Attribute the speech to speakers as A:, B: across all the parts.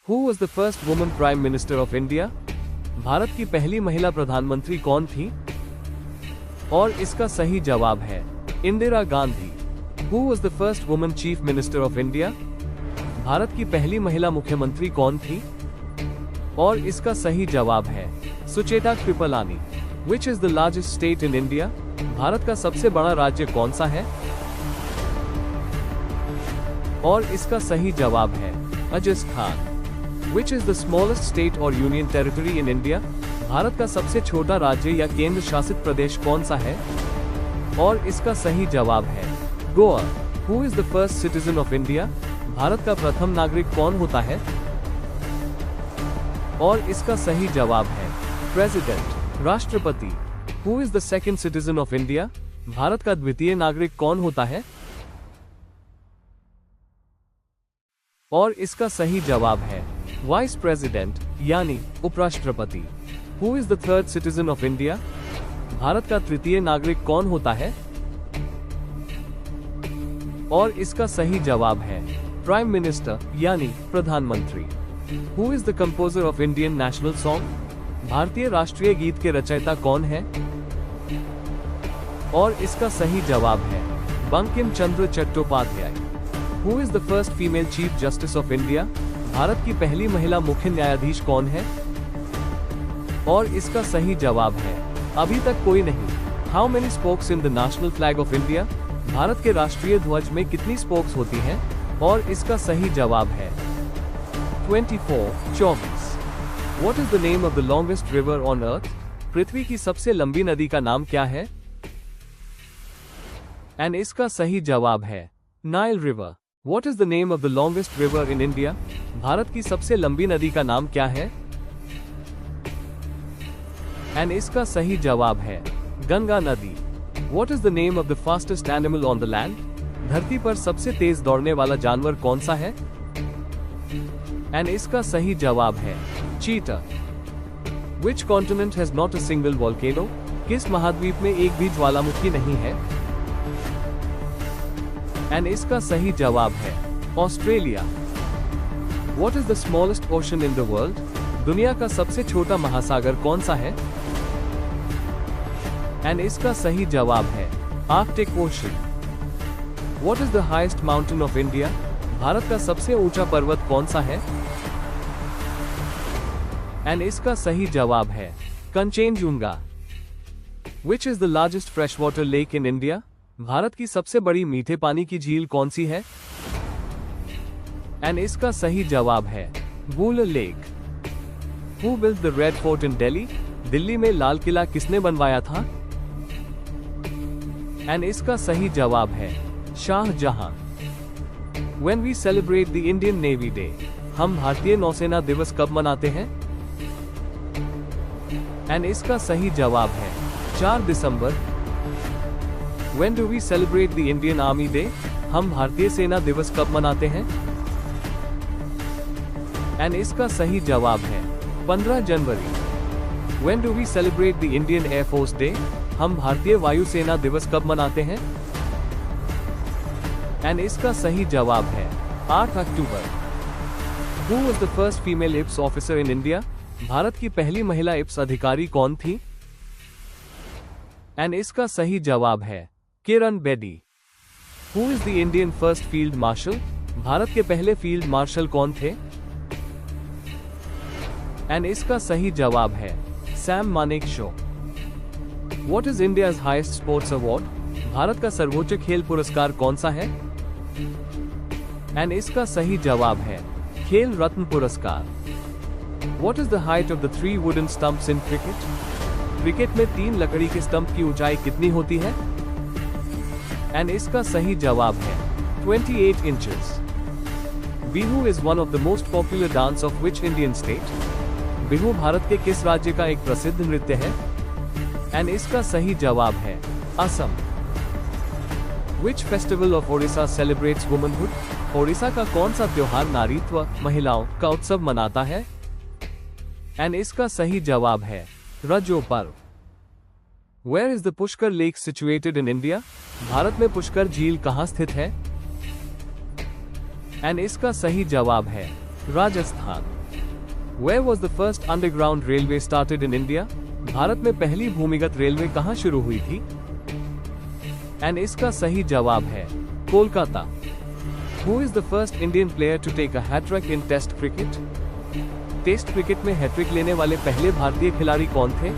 A: Who was the first woman Prime Minister of India? Bharat की पहली महिला प्रधानमंत्री कौन थी? और इसका सही जवाब है Indira Gandhi. Who was the first woman Chief Minister of India? Bharat की पहली महिला मुख्यमंत्री कौन थी? और इसका सही जवाब है Sucheta Kripalani. Which is the largest state in India? Bharat का सबसे बड़ा राज्य कौन सा है? और इसका सही जवाब है Rajasthan. Which is the smallest state or union territory in India? Bharat का सबसे छोटा राज्य या केंद्र शासित प्रदेश कौन सा है? और इसका सही जवाब है Goa. Who is the first citizen of India? Bharat का प्रथम नागरिक कौन होता है? और इसका सही जवाब है प्रेसिडेंट, राष्ट्रपति। Who is the second citizen of India? Bharat का द्वितीय नागरिक कौन होता है? और इसका सही जवाब है वाइस प्रेसिडेंट यानी उपराष्ट्रपति। Who is the third citizen of India? Bharat का तृतीय नागरिक कौन होता है? और इसका सही जवाब है प्राइम मिनिस्टर यानी प्रधानमंत्री। Who is the composer of Indian national song? भारतीय राष्ट्रीय गीत के रचयिता कौन है? और इसका सही जवाब है Bankim Chandra Chattopadhyay. Who is the first female Chief Justice of India? Bharat की पहली महिला मुख्य न्यायाधीश कौन है? और इसका सही जवाब है अभी तक कोई नहीं। How many spokes in the national flag of India? Bharat के राष्ट्रीय ध्वज में कितनी स्पोक्स होती हैं? और इसका सही जवाब है 24। What is the name of the longest river on earth? पृथ्वी की सबसे लंबी नदी का नाम क्या है? एंड इसका सही जवाब है Nile river. What is the name of the longest river in India? Bharat की सबसे लंबी नदी का नाम क्या है? एंड इसका सही जवाब है गंगा नदी। What is the name of the fastest animal on the land? धरती पर सबसे तेज दौड़ने वाला जानवर कौन सा है? एंड इसका सही जवाब है चीता। Which continent has not a single volcano? किस महाद्वीप में एक भी ज्वालामुखी नहीं है? एंड इसका सही जवाब है Australia. What is the smallest ocean in the world? दुनिया का सबसे छोटा महासागर कौन सा है? एंड इसका सही जवाब है Arctic ocean. What is the highest mountain of India? Bharat का सबसे ऊंचा पर्वत कौन सा है? एंड इसका सही जवाब है Kanchenjunga. Which is the largest freshwater lake in India? Bharat की सबसे बड़ी मीठे पानी की झील कौन सी है? एंड इसका सही जवाब है bull lake. Who built the Red Fort in Delhi? Delhi में लाल किला किसने बनवाया था? एंड इसका सही जवाब है Shahjahan. When we celebrate the Indian Navy Day, हम भारतीय नौसेना दिवस कब मनाते हैं? एंड इसका सही जवाब है 4 दिसंबर। When do we celebrate the Indian Army Day? हम भारतीय सेना दिवस कब मनाते हैं? एंड इसका सही जवाब है 15 जनवरी। When do we celebrate the Indian Air Force Day? हम भारतीय वायुसेना दिवस कब मनाते हैं? एंड इसका सही जवाब है 8 अक्टूबर। Who was the first female IPS officer in India? Bharat की पहली महिला IPS अधिकारी कौन थी? एंड इसका सही जवाब है Kiran Bedi. Who is the Indian first field marshal? Bharat के पहले फील्ड मार्शल कौन थे? एंड इसका सही जवाब है Sam Manekshaw. What is India's highest sports award? Bharat का सर्वोच्च खेल पुरस्कार कौन सा है? एंड इसका सही जवाब है खेल रत्न पुरस्कार। What is the height of the 3 wooden stumps in cricket? Cricket में 3 लकड़ी के स्टंप की ऊंचाई कितनी होती है? एंड इसका सही जवाब है 28 inches। Bihu is one of the most popular dance of which Indian state? Bihu Bharat के किस राज्य का एक प्रसिद्ध नृत्य है? एंड इसका सही जवाब है Assam. Which festival of Odisha celebrates womanhood? Odisha का कौन सा त्योहार नारीत्व महिलाओं का उत्सव मनाता है? एंड इसका सही जवाब है रजो पर्व। Where is the Pushkar Lake situated in India? Bharat में पुष्कर झील कहाँ स्थित है? एंड इसका सही जवाब है Rajasthan. Where was the first underground railway started in India? Bharat में पहली भूमिगत रेलवे कहाँ शुरू हुई थी? एंड इसका सही जवाब है Kolkata. Who is the first Indian player to take a hat-trick in Test cricket? Test cricket में हैट्रिक लेने वाले पहले भारतीय खिलाड़ी कौन थे?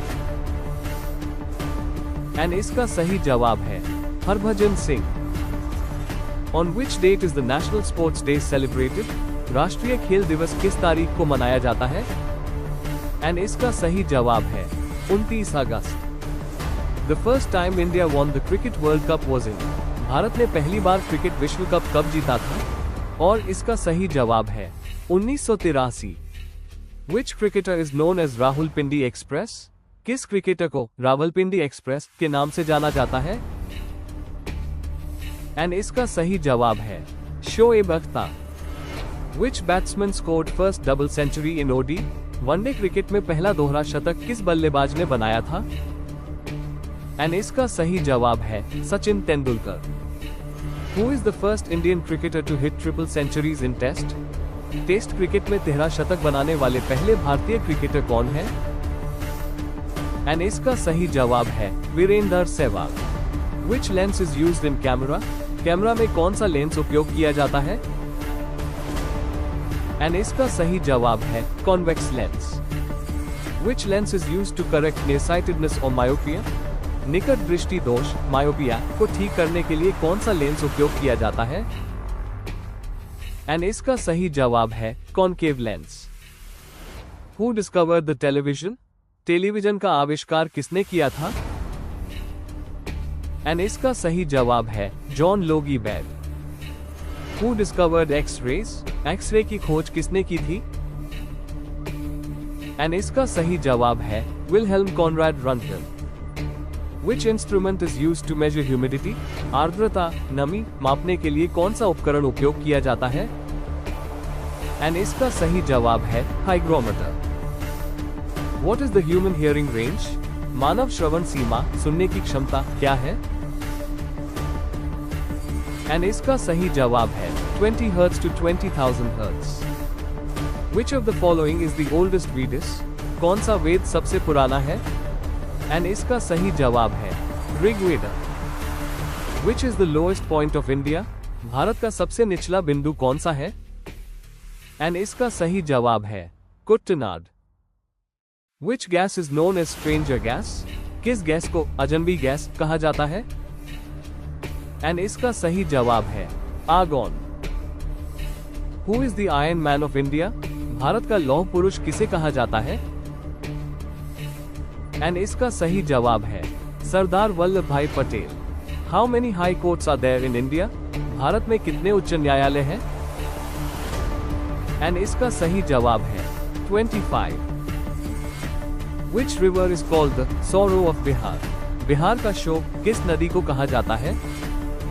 A: एंड इसका सही जवाब है Harbhajan Singh. On which date is the National Sports Day celebrated? राष्ट्रीय खेल दिवस किस तारीख को मनाया जाता है? एंड इसका सही जवाब है 29 अगस्त। The first time India won the Cricket World Cup was in? Bharat ने पहली बार क्रिकेट विश्व कप कब जीता था? और इसका सही जवाब है 1983। Which cricketer is known as Rawalpindi express? किस क्रिकेटर को रावलपिंडी एक्सप्रेस के नाम से जाना जाता है? एंड इसका सही जवाब है Shoaib Akhtar. Which batsman scored first double century in OD? One day cricket में पहला दोहरा शतक किस बल्लेबाज ने बनाया था? एंड इसका सही जवाब है Sachin Tendulkar. Who is the first Indian cricketer to hit triple centuries in Test? Test cricket में 13 शतक बनाने वाले पहले भारतीय क्रिकेटर कौन है? एंड इसका सही जवाब है Virender Sehwag. Which lens is used in camera? Camera में कौन सा लेंस उपयोग किया जाता है? एंड इसका सही जवाब है convex lens. Which lens is used to correct nearsightedness or myopia? निकट दृष्टि दोष मायोपिया को ठीक करने के लिए कौन सा लेंस उपयोग किया जाता है? एंड इसका सही जवाब है concave lens. Who discovered the television? Television का आविष्कार किसने किया था? एंड इसका सही जवाब है John Logie bell. Who discovered X-rays? X ray की खोज किसने की थी? एंड इसका सही जवाब है Wilhelm Conrad Rontgen. Which instrument is used to measure humidity? आर्द्रता नमी मापने के लिए कौन सा उपकरण उपयोग किया जाता है? एंड इसका सही जवाब है hygrometer. What is the human hearing range? मानव श्रवण सीमा सुनने की क्षमता क्या है? एंड इसका सही जवाब है 20 Hz to 20,000 Hz। Which of the following is the oldest Vedas? कौन सा वेद सबसे पुराना है? एंड इसका सही जवाब है Rigveda. Which is the lowest point of India? Bharat का सबसे निचला बिंदु कौन सा है? एंड इसका सही जवाब है Kuttanad. Which gas is known as stranger gas? किस गैस को अजनबी गैस कहा जाता है? एंड इसका सही जवाब है argon. Who is the Iron Man of India? Bharat का लौह पुरुष किसे कहा जाता है? एंड इसका सही जवाब है सरदार वल्लभ भाई Patel. How many high courts are there in India? Bharat में कितने उच्च न्यायालय हैं? एंड इसका सही जवाब है 25। Which river is called the sorrow of Bihar? Bihar का शोक किस नदी को कहा जाता है?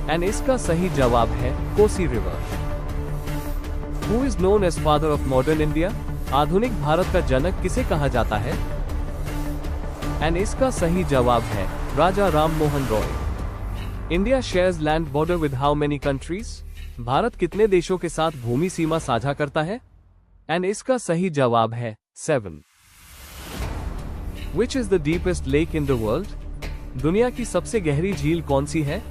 A: एंड इसका सही जवाब है Kosi river. Who is known as father of modern India? आधुनिक भारत का जनक किसे कहा जाता है? एंड इसका सही जवाब है Raja Ram Mohan Roy. India shares land border with how many countries? Bharat कितने देशों के साथ भूमि सीमा साझा करता है? एंड इसका सही जवाब है 7। Which is the deepest lake in the world? दुनिया की सबसे गहरी झील कौन सी है?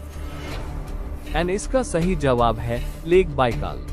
A: एंड इसका सही जवाब है लेक बाइकाल।